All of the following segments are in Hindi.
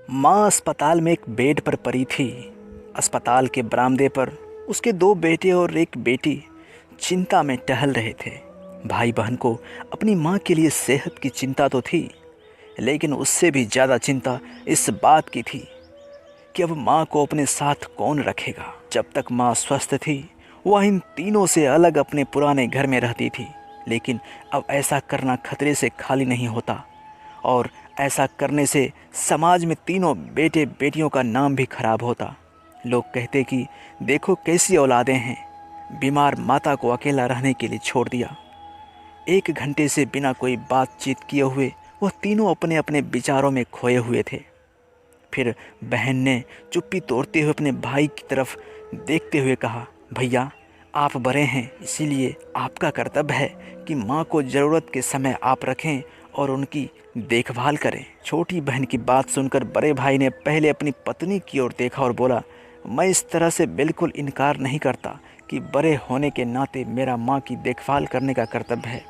माँ अस्पताल में एक बेड पर पड़ी थी। अस्पताल के बरामदे पर उसके 2 बेटे और एक बेटी चिंता में टहल रहे थे। भाई बहन को अपनी माँ के लिए सेहत की चिंता तो थी, लेकिन उससे भी ज़्यादा चिंता इस बात की थी कि अब माँ को अपने साथ कौन रखेगा। जब तक माँ स्वस्थ थी वह इन तीनों से अलग अपने पुराने घर में रहती थी, लेकिन अब ऐसा करना खतरे से खाली नहीं होता और ऐसा करने से समाज में तीनों बेटे बेटियों का नाम भी खराब होता। लोग कहते कि देखो कैसी औलादें हैं, बीमार माता को अकेला रहने के लिए छोड़ दिया। 1 घंटे से बिना कोई बातचीत किए हुए वह तीनों अपने अपने विचारों में खोए हुए थे। फिर बहन ने चुप्पी तोड़ते हुए अपने भाई की तरफ देखते हुए कहा, भैया आप बड़े हैं, इसीलिए आपका कर्तव्य है कि माँ को ज़रूरत के समय आप रखें और उनकी देखभाल करें। छोटी बहन की बात सुनकर बड़े भाई ने पहले अपनी पत्नी की ओर देखा और बोला, मैं इस तरह से बिल्कुल इनकार नहीं करता कि बड़े होने के नाते मेरा माँ की देखभाल करने का कर्तव्य है,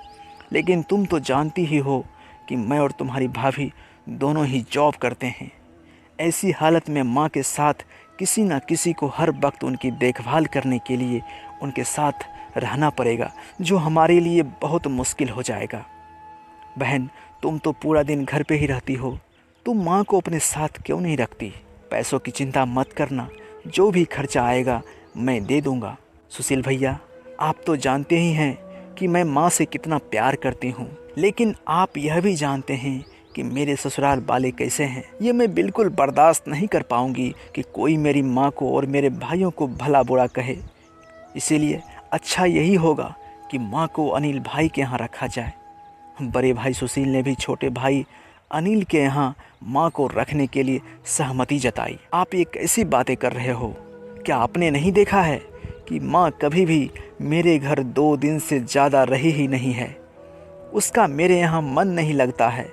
लेकिन तुम तो जानती ही हो कि मैं और तुम्हारी भाभी दोनों ही जॉब करते हैं। ऐसी हालत में माँ के साथ किसी न किसी को हर वक्त उनकी देखभाल करने के लिए उनके साथ रहना पड़ेगा, जो हमारे लिए बहुत मुश्किल हो जाएगा। बहन तुम तो पूरा दिन घर पे ही रहती हो, तुम माँ को अपने साथ क्यों नहीं रखती? पैसों की चिंता मत करना, जो भी खर्चा आएगा मैं दे दूँगा। सुशील भैया आप तो जानते ही हैं कि मैं माँ से कितना प्यार करती हूँ, लेकिन आप यह भी जानते हैं कि मेरे ससुराल वाले कैसे हैं। ये मैं बिल्कुल बर्दाश्त नहीं कर पाऊँगी कि कोई मेरी माँ को और मेरे भाइयों को भला बुरा कहे। इसीलिए अच्छा यही होगा कि माँ को अनिल भाई के यहाँ रखा जाए। बड़े भाई सुशील ने भी छोटे भाई अनिल के यहाँ माँ को रखने के लिए सहमति जताई। आप ये कैसी बातें कर रहे हो? क्या आपने नहीं देखा है कि माँ कभी भी मेरे घर 2 दिन से ज़्यादा रही ही नहीं है? उसका मेरे यहाँ मन नहीं लगता है,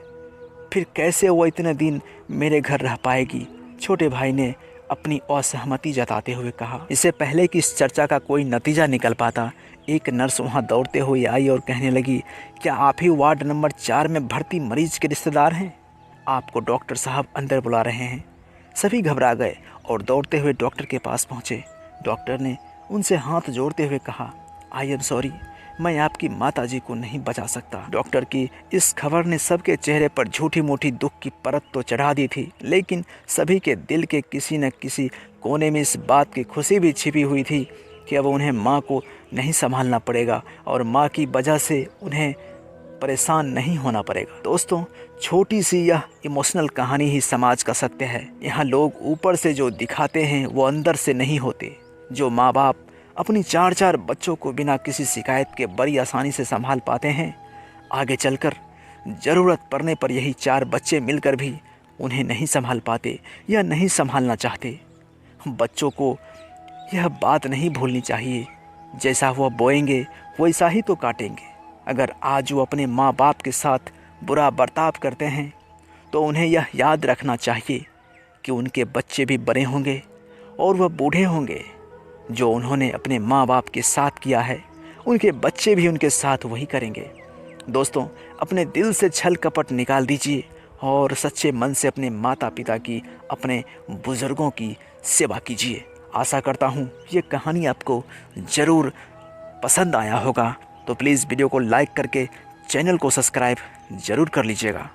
फिर कैसे वो इतने दिन मेरे घर रह पाएगी? छोटे भाई ने अपनी असहमति जताते हुए कहा। इससे पहले कि इस चर्चा का कोई नतीजा निकल पाता, एक नर्स वहां दौड़ते हुए आई और कहने लगी, क्या आप ही वार्ड नंबर 4 में भर्ती मरीज के रिश्तेदार हैं? आपको डॉक्टर साहब अंदर बुला रहे हैं। सभी घबरा गए और दौड़ते हुए डॉक्टर के पास पहुंचे। डॉक्टर ने उनसे हाथ जोड़ते हुए कहा, आई एम सॉरी, मैं आपकी माताजी को नहीं बचा सकता। डॉक्टर की इस खबर ने सबके चेहरे पर झूठी मूठी दुख की परत तो चढ़ा दी थी, लेकिन सभी के दिल के किसी न किसी कोने में इस बात की खुशी भी छिपी हुई थी कि अब उन्हें माँ को नहीं संभालना पड़ेगा और माँ की वजह से उन्हें परेशान नहीं होना पड़ेगा। दोस्तों, छोटी सी यह इमोशनल कहानी ही समाज का सत्य है। यहाँ लोग ऊपर से जो दिखाते हैं वो अंदर से नहीं होते। जो माँ बाप अपनी 4-4 बच्चों को बिना किसी शिकायत के बड़ी आसानी से संभाल पाते हैं, आगे चलकर ज़रूरत पड़ने पर यही 4 बच्चे मिलकर भी उन्हें नहीं संभाल पाते या नहीं संभालना चाहते। बच्चों को यह बात नहीं भूलनी चाहिए, जैसा वह बोएंगे वैसा ही तो काटेंगे। अगर आज वो अपने माँ बाप के साथ बुरा बर्ताव करते हैं तो उन्हें यह याद रखना चाहिए कि उनके बच्चे भी बड़े होंगे और वह बूढ़े होंगे। जो उन्होंने अपने माँ बाप के साथ किया है, उनके बच्चे भी उनके साथ वही करेंगे। दोस्तों, अपने दिल से छल कपट निकाल दीजिए और सच्चे मन से अपने माता पिता की, अपने बुज़ुर्गों की सेवा कीजिए। आशा करता हूँ ये कहानी आपको ज़रूर पसंद आया होगा, तो प्लीज़ वीडियो को लाइक करके चैनल को सब्सक्राइब ज़रूर कर लीजिएगा।